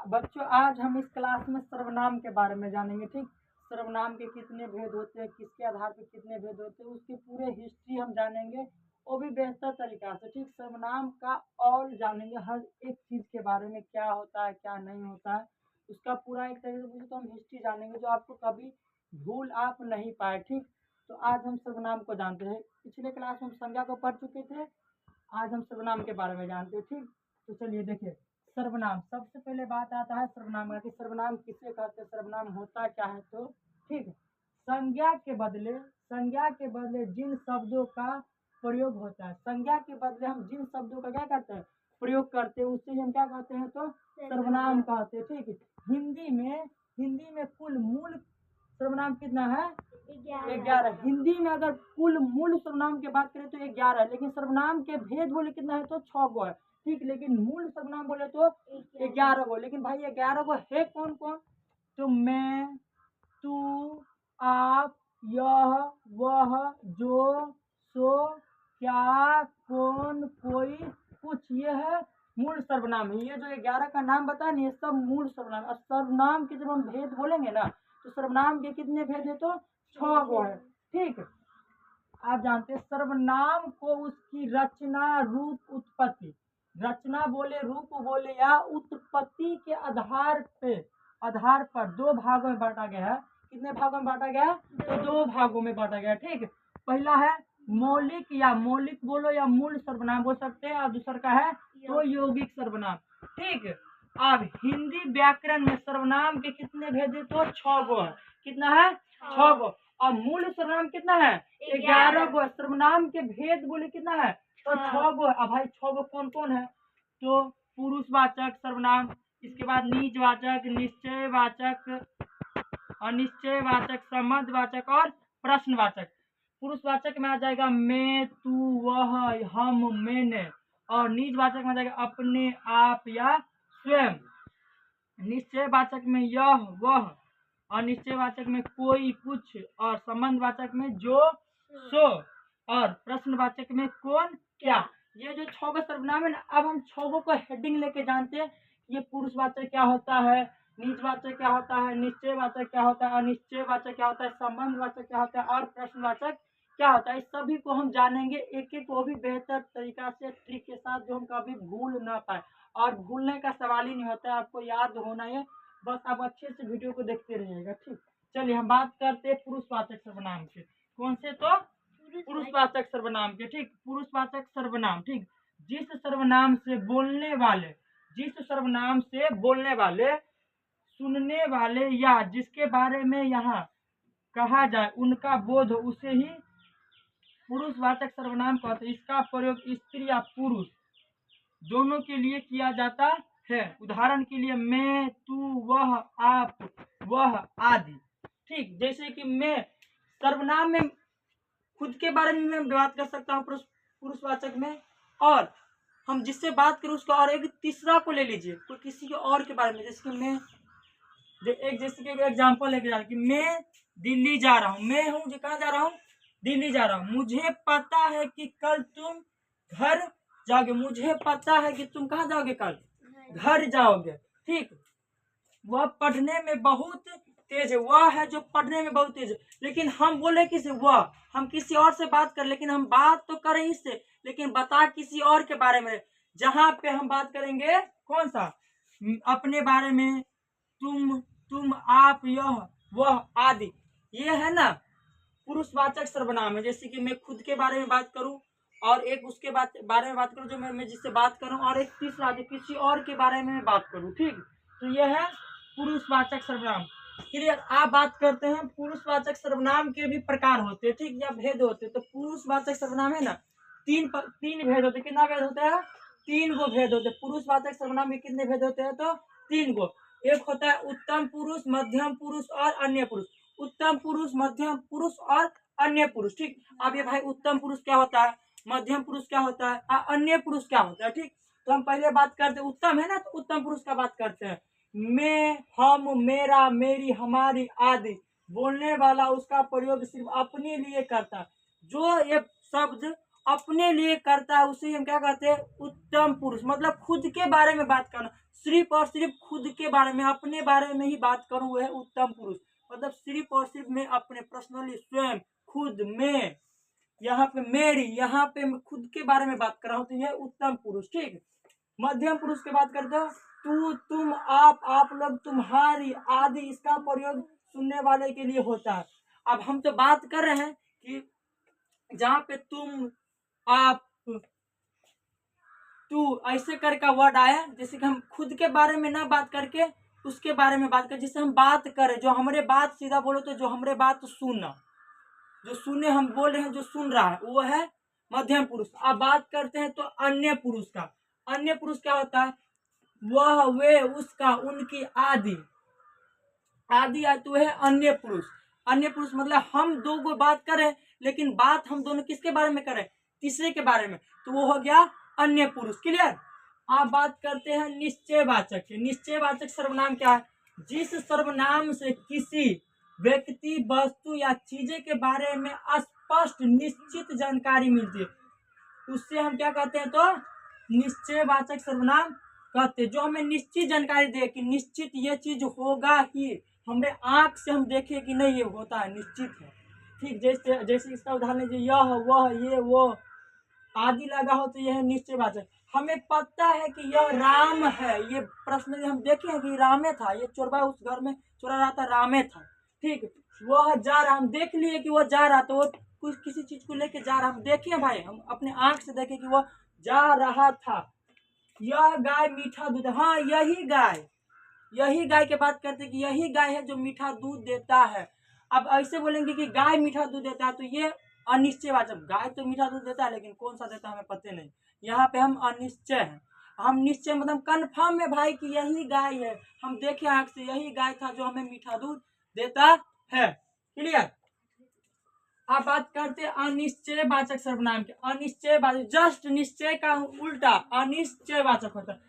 बच्चों आज हम इस क्लास में सर्वनाम के बारे में जानेंगे। ठीक, सर्वनाम के कितने भेद होते हैं, किसके आधार पर कितने भेद होते हैं, उसकी पूरे हिस्ट्री हम जानेंगे, वो भी बेहतर तरीका से। ठीक, सर्वनाम का ऑल जानेंगे, हर एक चीज़ के बारे में, क्या होता है क्या नहीं होता है, उसका पूरा एक तरीके से पूछे तो हम हिस्ट्री जानेंगे, जो आपको कभी भूल आप नहीं पाए। ठीक, तो आज हम सर्वनाम को जानते हैं। पिछले क्लास में हम संज्ञा को पढ़ चुके थे, आज हम सर्वनाम के बारे में जानते हैं। ठीक, तो चलिए देखिए, सर्वनाम सबसे पहले बात आता है सर्वनाम का कि सर्वनाम किसे कहते हैं, सर्वनाम होता क्या है। तो ठीक, संज्ञा के बदले जिन शब्दों का प्रयोग होता है, संज्ञा के बदले हम जिन शब्दों का क्या करते हैं, प्रयोग करते हैं, उससे हम क्या कहते हैं, तो सर्वनाम कहते हैं। ठीक, हिंदी में कुल मूल सर्वनाम कितना है, 11। हिंदी में अगर कुल मूल सर्वनाम की बात करें तो 11 है, लेकिन सर्वनाम के भेद बोले कितना है, तो 6 गो है। ठीक, लेकिन मूल सर्वनाम बोले तो 11 गो। लेकिन भाई 11 गो है कौन कौन, तो मैं, तू, आप, यह, वह, जो, सो, क्या, कौन, कोई, कुछ, ये है मूल सर्वनाम है। ये जो 11 का नाम बताया नहीं, ये सब मूल सर्वनाम। और सर्वनाम के जब हम भेद बोलेंगे ना, तो सर्वनाम के कितने भेद है, तो 6 गो है। ठीक, आप जानते हैं सर्वनाम को उसकी रचना, रूप, उत्पत्ति, रचना बोले, रूप बोले या उत्पत्ति के आधार पर 2 भागों में बांटा गया है। कितने भागों में बांटा गया है, तो 2 भागों में बांटा गया है। ठीक, पहला है मौलिक बोलो या मूल सर्वनाम बोल सकते हैं, और दूसरा का है तो यौगिक सर्वनाम। ठीक, अब हिंदी व्याकरण में सर्वनाम के कितने भेद है, तो 6 गो है। कितना है, 6 गो। और मूल सर्वनाम कितना है, 11 गो। सर्वनाम के भेद बोले कितना है, तो 6 गो। अब भाई 6 गो कौन कौन है, तो पुरुषवाचक सर्वनाम, इसके बाद निजवाचक, निश्चयवाचक, अनिश्चयवाचक, संबंधवाचक और प्रश्नवाचक। पुरुषवाचक में आ जाएगा मैं, तू, वह, हम, मैंने। और निजवाचक में आ जाएगा अपने, आप या स्वयं। निश्चयवाचक में यह, वह। अनिश्चयवाचक में कोई, कुछ। और संबंधवाचक में जो, सो। और प्रश्नवाचक में कौन, क्या। ये जो 6 गो सर्वनाम है ना, अब हम 6 गो को हेडिंग लेके जानते हैं। ये पुरुषवाचक क्या होता है, निजवाचक क्या होता है, निश्चयवाचक क्या होता है, अनिश्चयवाचक क्या होता है, संबंधवाचक क्या होता है, और प्रश्नवाचक क्या होता है। इस सभी को हम जानेंगे एक एक, वो भी बेहतर तरीका से, ट्रिक के साथ, जो हम कभी भूल ना पाए। और भूलने का सवाल ही नहीं होता है, आपको याद होना है, बस आप अच्छे से वीडियो को देखते रहिएगा। ठीक, चलिए हम बात करते हैं पुरुषवाचक सर्वनाम के। कौन से, तो पुरुषवाचक सर्वनाम के। ठीक, पुरुषवाचक सर्वनाम, ठीक, जिस सर्वनाम से बोलने वाले, सुनने वाले या जिसके बारे में यहाँ कहा जाए उनका बोध, उसे ही पुरुषवाचक सर्वनाम कहते हैं। इसका प्रयोग स्त्री या पुरुष दोनों के लिए किया जाता है। उदाहरण के लिए मैं, तू, वह, आप, वह आदि। ठीक, जैसे कि मैं सर्वनाम में खुद के बारे में मैं बात कर सकता हूँ पुरुषवाचक में, और हम जिससे बात करें उसका, और एक तीसरा को ले लीजिए, कोई किसी के और के बारे में, जैसे कि मैं, जैसे कि एग्जाम्पल लेके जा रहा हूँ कि मैं दिल्ली जा रहा हूँ। मैं हूँ जो कहाँ जा रहा हूँ, दिल्ली जा रहा हूँ। मुझे पता है कि कल तुम घर जाओगे। मुझे पता है कि तुम कहाँ जाओगे, कल घर जाओगे। ठीक, वह पढ़ने में बहुत तेज है। वह है जो पढ़ने में बहुत तेज है, लेकिन हम बोले किसे, वह, हम किसी और से बात कर, लेकिन हम बात तो करें इससे, लेकिन बता किसी और के बारे में। जहाँ पे हम बात करेंगे कौन सा, अपने बारे में, तुम, आप, यह, वह आदि, ये है ना पुरुषवाचक सर्वनाम है। जैसे कि मैं खुद के बारे में बात करूं, और एक उसके बारे में बात करूं जो मैं जिससे बात करूं, और एक तीसरा जो किसी और के बारे में बात करूं। ठीक, तो यह है पुरुषवाचक सर्वनाम। क्लियर। आप बात करते हैं पुरुषवाचक सर्वनाम के भी प्रकार होते हैं, ठीक, या भेद होते हैं। तो पुरुषवाचक सर्वनाम है ना, तीन भेद होते हैं। कितना भेद होता है, 3 गो भेद होते हैं। पुरुषवाचक सर्वनाम के कितने भेद होते हैं, तो 3 गो। एक होता है उत्तम पुरुष, मध्यम पुरुष और अन्य पुरुष। उत्तम पुरुष, मध्यम पुरुष और अन्य पुरुष। ठीक, अब ये भाई उत्तम पुरुष क्या होता है, मध्यम पुरुष क्या होता है, और अन्य पुरुष क्या होता है। ठीक, तो हम पहले बात करते हैं उत्तम है ना, तो उत्तम पुरुष का बात करते हैं। मैं, हम, मेरा, मेरी, हमारी आदि बोलने वाला उसका प्रयोग सिर्फ अपने लिए करता है। जो ये शब्द अपने लिए करता है उसे हम क्या कहते हैं, उत्तम पुरुष। मतलब खुद के बारे में बात करना, सिर्फ और सिर्फ खुद के बारे में, अपने बारे में ही बात करूं, वह है उत्तम पुरुष। मतलब सिर्फ और सिर्फ मैं अपने पर्सनली, स्वयं, खुद में, यहाँ पे मेरी, यहाँ पे मैं खुद के बारे में बात कर रहा हूँ, तो यह उत्तम पुरुष। ठीक, मध्यम पुरुष की बात करते हो, तू, तुम, आप लोग, तुम्हारी आदि, इसका प्रयोग सुनने वाले के लिए होता है। अब हम तो बात कर रहे हैं कि जहाँ पे तुम, आप, तू ऐसे करके वर्ड आया, जैसे कि हम खुद के बारे में ना बात करके उसके बारे में बात करें, जिससे हम बात करें, जो हमारे बात, सीधा बोलो तो जो हमारे बात सुनना, जो सुने, हम बोल रहे हैं, जो सुन रहा है, वो है मध्यम पुरुष। अब बात करते हैं तो अन्य पुरुष का। अन्य पुरुष क्या होता है? वह, वे, उसका, उनकी, आदि, आदि तो है अन्य पुरुष। अन्य पुरुष मतलब हम दो को बात करें, लेकिन बात हम दोनों किसके बारे में करें? तीसरे के बारे में, तो वो हो गया अन्य पुरुष। क्लियर। आप बात करते हैं निश्चयवाचक के। निश्चयवाचक सर्वनाम क्या है? जिस सर्वनाम से किसी व्यक्ति, वस्तु या चीजें के बारे में स्पष्ट निश्चित जानकारी मिलती है, उससे हम क्या कहते हैं? तो निश्चयवाचक सर्वनाम कहते हैं। जो हमें निश्चित जानकारी दे कि निश्चित ये चीज होगा ही, हमारे आंख से हम देखे कि नहीं ये होता है, निश्चित है। ठीक, जैसे जैसे इसका उदाहरण लीजिए, यह, वह, ये, वो आदि लगा हो तो यह है निश्चयवाचक। हमें पता है कि यह राम है, ये प्रश्न हम देखे हैं कि रामे था, ये चोरबा उस घर में चोरा रहा था, रामे था। ठीक, वह जा रहा, हम देख लिए कि वह जा रहा, तो वो कुछ किसी चीज को लेके जा रहा, हम देखे भाई, हम अपने आंख से देखे कि वह जा रहा था। यह गाय मीठा दूध, हाँ यही गाय, यही गाय की बात करते कि यही गाय है जो मीठा दूध देता है। अब ऐसे बोलेंगे कि गाय मीठा दूध देता है, तो ये अनिश्चयवाचक। गाय तो मीठा दूध देता है, लेकिन कौन सा देता है हमें पता नहीं। यहाँ पे हम अनिश्चय हैं। हम निश्चय मतलब कन्फर्म है भाई कि यही गाय है, हम देखे आंख से, यही गाय था जो हमें मीठा दूध देता है। क्लियर। आप बात करते हैं अनिश्चयवाचक सर्वनाम के। अनिश्चयवाचक जस्ट निश्चय का उल्टा अनिश्चयवाचक होता है।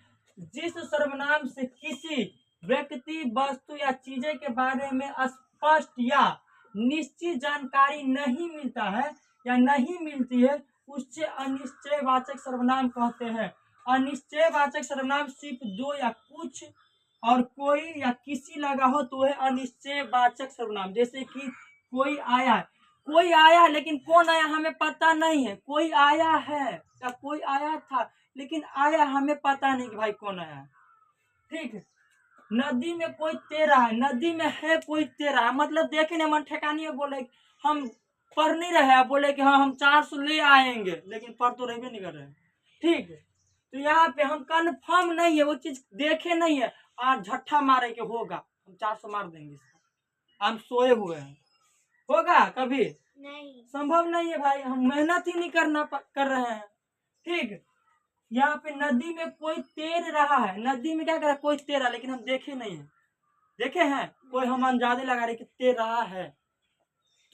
जिस सर्वनाम से किसी व्यक्ति, वस्तु या चीजें के बारे में स्पष्ट या निश्चित जानकारी नहीं मिलता है या नहीं मिलती है, उससे अनिश्चयवाचक सर्वनाम कहते हैं। अनिश्चयवाचक सर्वनाम सिर्फ दो या कुछ और कोई या किसी लगा हो तो है अनिश्चयवाचक सर्वनाम। जैसे कि कोई आया है, कोई आया लेकिन कौन आया हमें पता नहीं है। कोई आया है या कोई आया था, लेकिन आया हमें पता नहीं कि भाई कौन आया है। ठीक है। नदी में कोई तैरा है, नदी में है कोई तैरा है, मतलब देखे नहीं, मन ठेकानी है, बोले हम पढ़ नहीं रहे, बोले कि हाँ हम 400 ले आएंगे, लेकिन पढ़ तो रहे नहीं कर रहे। ठीक है, तो यहाँ पे हम कन्फर्म नहीं है, वो चीज देखे नहीं है, आज झट्ठा मारे के होगा, हम 400 मार देंगे, हम सोए हुए हैं, होगा कभी नहीं, संभव नहीं है भाई, हम मेहनत ही नहीं कर रहे हैं। ठीक, यहाँ पे नदी में कोई तैर रहा है, नदी में क्या कर रहा है? कोई तैर रहा, लेकिन हम देखे नहीं है, देखे हैं कोई, हम अंदाजे लगा रहे कि तैर रहा है।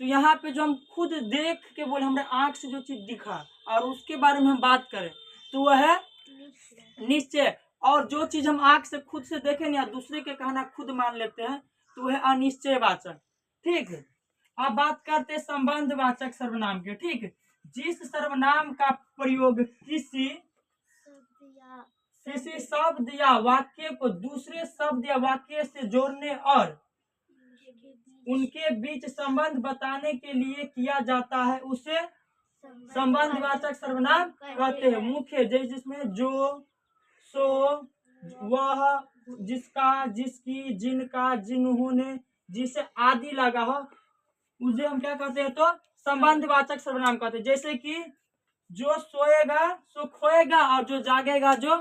तो यहाँ पे जो हम खुद देख के बोले, हमारे आंख से जो चीज दिखा और उसके बारे में हम बात करें, तो वह है निश्चय। और जो चीज हम आंख से खुद से देखे नहीं, दूसरे के कहना खुद मान लेते हैं, तो वह अनिश्चयवाचक। ठीक है। अब बात करते हैं संबंधवाचक सर्वनाम के। ठीक है, जिस सर्वनाम का प्रयोग किसी शब्द या वाक्य को दूसरे शब्द या वाक्य से जोड़ने और उनके बीच संबंध बताने के लिए किया जाता है, उसे संबंधवाचक सर्वनाम कहते हैं। मुख्य जैसे जिसमें जो, सो, वह, जिसका, जिसकी, जिनका, जिन्होंने, जिसे आदि लगा हो, उसे हम क्या कहते हैं? तो संबंधवाचक सर्वनाम कहते हैं। जैसे कि जो सोएगा सो खोएगा और जो जागेगा जो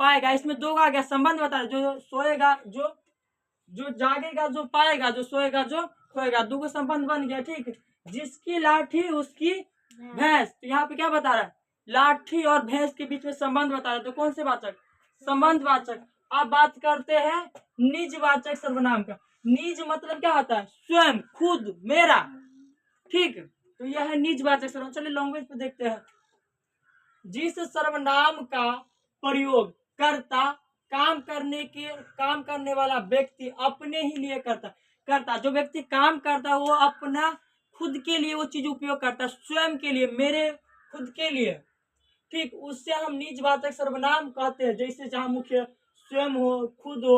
पाएगा, इसमें दो आ गया, संबंध बता रहे, जो सोएगा जो जागेगा जो पाएगा, जो सोएगा जो खोएगा, दो को संबंध बन गया। ठीक, जिसकी लाठी उसकी भैंस, तो यहाँ पे क्या बता रहा है? लाठी और भैंस के बीच में संबंध बता रहा है, तो कौन से वाचक? संबंधवाचक। अब बात करते हैं निजवाचक सर्वनाम का। निज मतलब क्या होता है? स्वयं, खुद, मेरा। ठीक, तो यह है निजवाचक सर्वनाम। चलिए लैंग्वेज पे देखते हैं। जिस सर्वनाम का प्रयोग कर्ता, काम करने वाला व्यक्ति अपने ही लिए करता, जो व्यक्ति काम करता है वो अपना खुद के लिए वो चीज उपयोग करता है, स्वयं के लिए, मेरे खुद के लिए। ठीक, उससे हम निजवाचक सर्वनाम कहते हैं। जैसे जहाँ मुख्य स्वयं हो, खुद हो,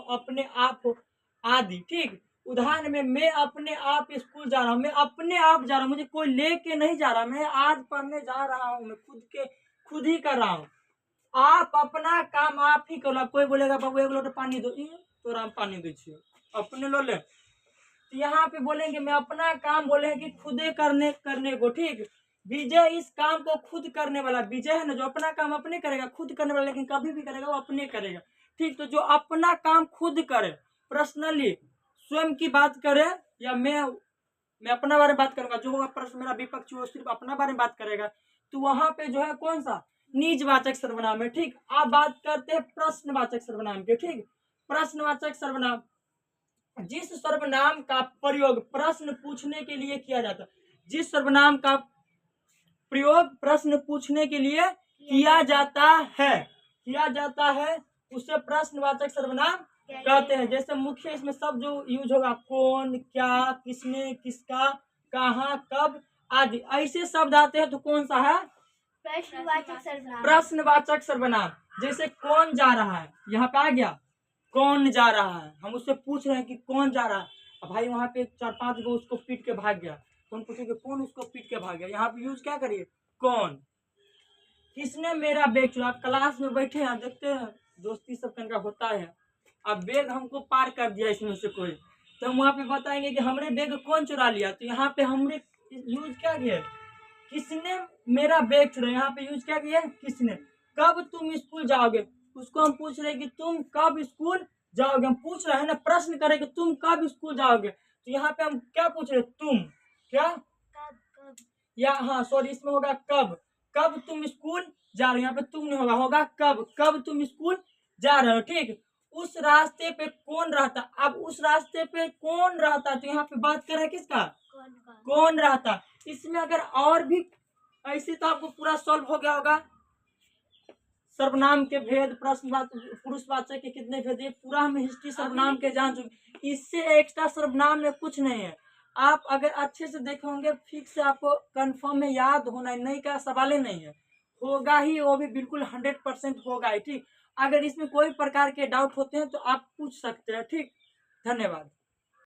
अपने आप हो आदि। ठीक, उदाहरण में मैं अपने आप स्कूल जा रहा हूँ, मैं अपने आप जा रहा हूँ, मुझे कोई लेके नहीं जा रहा, मैं आज पढ़ने जा रहा हूँ, मैं खुद ही कर रहा हूँ। आप अपना काम आप ही करो। कोई बोलेगा बाबू एक लोटा पानी दो, तो राम पानी दे छिए अपने लो ले। तो यहाँ पे बोलेंगे मैं अपना काम, बोलेंगे कि खुदे करने को। ठीक, विजय इस काम को खुद करने वाला, विजय है ना जो अपना काम अपने करेगा, खुद करने वाला, लेकिन कभी भी करेगा वो अपने करेगा। ठीक, तो जो अपना काम खुद करे, पर्सनली स्वयं की बात करे, या मैं अपना बारे में बात करूंगा, जो होगा प्रश्न मेरा विपक्ष वो सिर्फ अपना बारे में बात करेगा, तो वहां पे जो है कौन सा निजवाचक सर्वनाम है। ठीक, आप बात करते हैं प्रश्नवाचक सर्वनाम के। ठीक, प्रश्नवाचक सर्वनाम जिस सर्वनाम का प्रयोग प्रश्न पूछने के लिए किया जाता है, जिस सर्वनाम का प्रयोग प्रश्न पूछने के लिए किया जाता है उसे प्रश्नवाचक सर्वनाम कहते हैं। जैसे मुख्य इसमें सब जो यूज होगा, कौन, क्या, किसने, किसका, कहाँ, कब आदि, ऐसे शब्द आते हैं तो कौन सा है प्रश्नवाचक सर्वनाम। जैसे कौन जा रहा है, यहाँ पे आ गया कौन जा रहा है, हम उससे पूछ रहे हैं कि कौन जा रहा है। अब भाई वहां पे 4-5 गो उसको पीट के भाग गया, तो हम पूछेंगे कौन उसको पीट के भाग गया। यहाँ पे यूज क्या करिए, कौन। किसने मेरा बैग चुरा, क्लास में बैठे हैं, देखते हैं दोस्ती सब का होता है, अब बैग हमको पार कर दिया इसमें से कोई, तो हम वहाँ पे बताएंगे कि हमरे बैग कौन चुरा लिया। तो यहाँ पे हमने यूज क्या किया, किसने मेरा बैग चुरा, यहाँ पे यूज क्या किया किसने। कब तुम स्कूल जाओगे, उसको हम पूछ रहे कि तुम कब स्कूल जाओगे, हम पूछ रहे हैं ना, प्रश्न करें कि तुम कब स्कूल जाओगे, तो यहाँ पे हम क्या पूछ रहे, तुम क्या कब। या हाँ सॉरी, इसमें होगा कब तुम स्कूल जा रहे हो, यहाँ पे तुम नहीं होगा कब तुम स्कूल जा रहे हो। ठीक, उस रास्ते पे कौन रहता, अब उस रास्ते पे कौन रहता, तो यहाँ पे बात कर रहे हैं किसका, कौन रहता। इसमें अगर और भी ऐसे तो आपको पूरा सॉल्व हो गया होगा। सर्वनाम के भेद, प्रश्नवाचक, पुरुषवाचक के कितने भेद, ये पूरा हम हिस्ट्री सर्वनाम के जान चुके। इससे एक्स्ट्रा सर्वनाम में कुछ नहीं है। आप अगर अच्छे से देखे होंगे, फिक्स से आपको कंफर्म में याद होना नहीं का सवाल ही नहीं है, होगा ही, वो भी बिल्कुल 100% होगा ही। ठीक, अगर इसमें कोई प्रकार के डाउट होते हैं तो आप पूछ सकते हैं। ठीक, धन्यवाद।